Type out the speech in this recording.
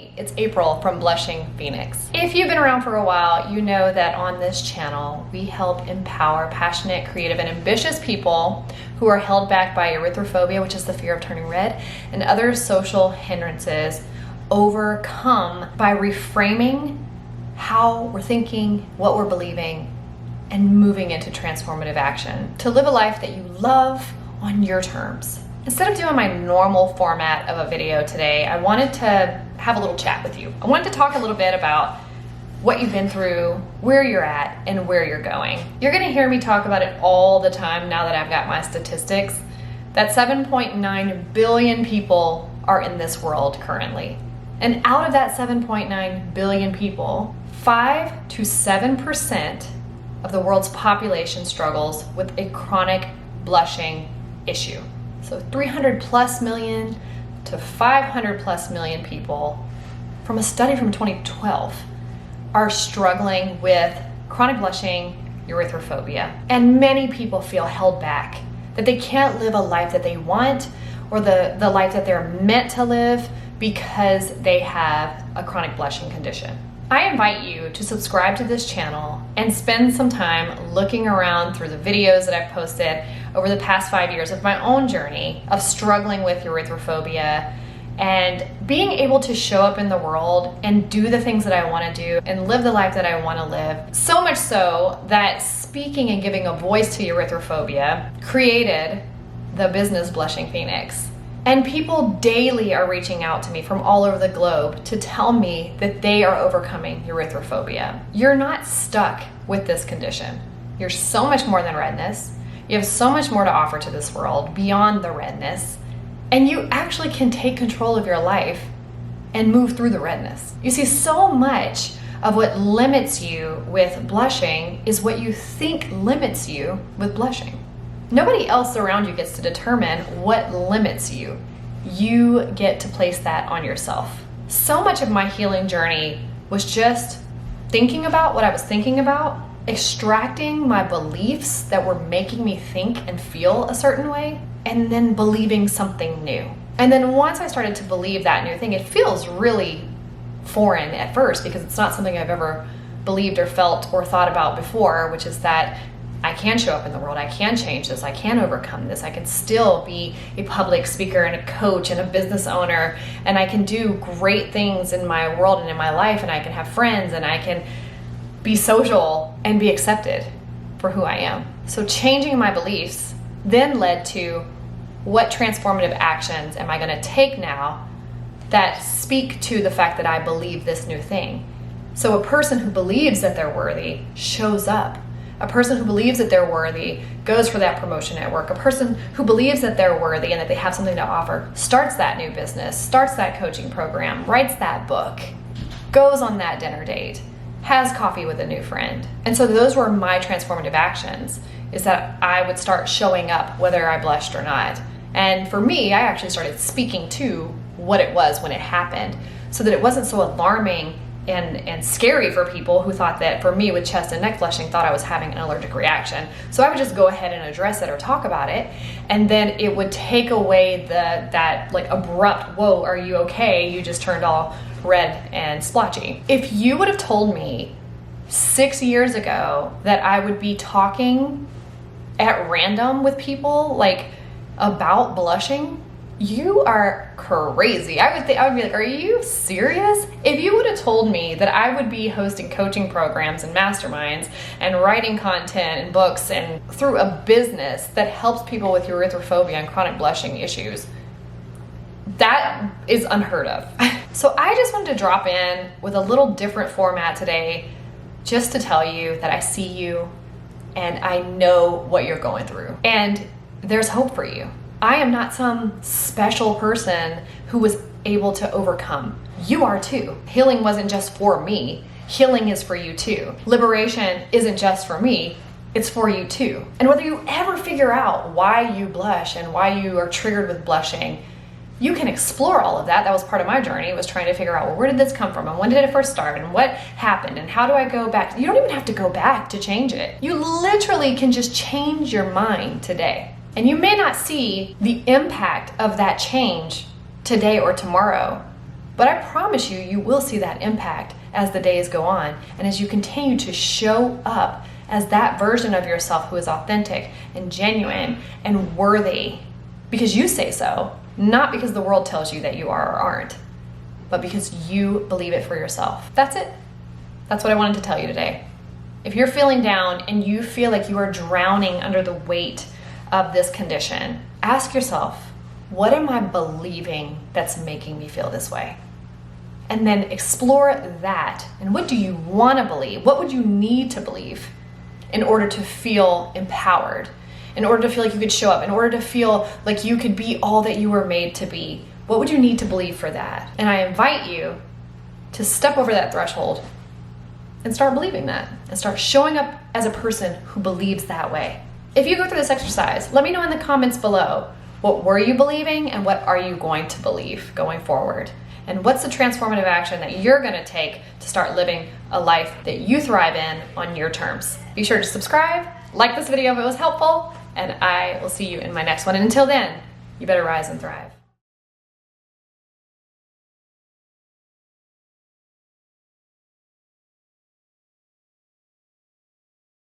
Hey, it's April from Blushing Phoenix. If you've been around for a while, you know that on this channel, we help empower passionate, creative, and ambitious people who are held back by erythrophobia, which is the fear of turning red, and other social hindrances overcome by reframing how we're thinking, what we're believing, and moving into transformative action to live a life that you love on your terms. Instead of doing my normal format of a video today, I wanted to have a little chat with you. I wanted to talk a little bit about what you've been through, where you're at, and where you're going. You're gonna hear me talk about it all the time now that I've got my statistics, that 7.9 billion people are in this world currently. And out of that 7.9 billion people, 5 to 7% of the world's population struggles with a chronic blushing issue. So 300 plus million to 500 plus million people from a study from 2012 are struggling with chronic blushing, erythrophobia. And many people feel held back, that they can't live a life that they want or the life that they're meant to live because they have a chronic blushing condition. I invite you to subscribe to this channel and spend some time looking around through the videos that I've posted over the past 5 years of my own journey of struggling with erythrophobia and being able to show up in the world and do the things that I want to do and live the life that I want to live. So much so that speaking and giving a voice to erythrophobia created the business Blushing Phoenix. And people daily are reaching out to me from all over the globe to tell me that they are overcoming erythrophobia. You're not stuck with this condition. You're so much more than redness. You have so much more to offer to this world beyond the redness. And you actually can take control of your life and move through the redness. You see, so much of what limits you with blushing is what you think limits you with blushing. Nobody else around you gets to determine what limits you. You get to place that on yourself. So much of my healing journey was just thinking about what I was thinking about, extracting my beliefs that were making me think and feel a certain way, and then believing something new. And then once I started to believe that new thing, it feels really foreign at first because it's not something I've ever believed or felt or thought about before, which is that I can show up in the world, I can change this, I can overcome this, I can still be a public speaker and a coach and a business owner, and I can do great things in my world and in my life, and I can have friends, and I can be social and be accepted for who I am. So changing my beliefs then led to what transformative actions am I gonna take now that speak to the fact that I believe this new thing. So a person who believes that they're worthy shows up. A person who believes that they're worthy goes for that promotion at work. A person who believes that they're worthy and that they have something to offer starts that new business, starts that coaching program, writes that book, goes on that dinner date, has coffee with a new friend. And so those were my transformative actions, is that I would start showing up whether I blushed or not. And for me, I actually started speaking to what it was when it happened so that it wasn't so alarming and scary for people who thought that, for me with chest and neck blushing, thought I was having an allergic reaction. So I would just go ahead and address it or talk about it, and then it would take away that like abrupt, whoa, are you okay? You just turned all red and splotchy. If you would have told me 6 years ago that I would be talking at random with people like about blushing, you are crazy. I would be like, are you serious? If you would have told me that I would be hosting coaching programs and masterminds and writing content and books and through a business that helps people with erythrophobia and chronic blushing issues, that is unheard of. So I just wanted to drop in with a little different format today just to tell you that I see you and I know what you're going through. And there's hope for you. I am not some special person who was able to overcome. You are too. Healing wasn't just for me. Healing is for you too. Liberation isn't just for me. It's for you too. And whether you ever figure out why you blush and why you are triggered with blushing, you can explore all of that. That was part of my journey, was trying to figure out, well, where did this come from? And when did it first start? And what happened? And how do I go back? You don't even have to go back to change it. You literally can just change your mind today. And you may not see the impact of that change today or tomorrow, But I promise you, you will see that impact as the days go on and as you continue to show up as that version of yourself who is authentic and genuine and worthy because you say so, not because the world tells you that you are or aren't, but because you believe it for yourself. That's it. That's what I wanted to tell you today. If you're feeling down and you feel like you are drowning under the weight of this condition, ask yourself, what am I believing that's making me feel this way? And then explore that. And what do you want to believe? What would you need to believe in order to feel empowered? In order to feel like you could show up? In order to feel like you could be all that you were made to be? What would you need to believe for that? And I invite you to step over that threshold and start believing that, and start showing up as a person who believes that way. If you go through this exercise, let me know in the comments below, what were you believing and what are you going to believe going forward? And what's the transformative action that you're gonna take to start living a life that you thrive in on your terms? Be sure to subscribe, like this video if it was helpful, and I will see you in my next one. And until then, you better rise and thrive.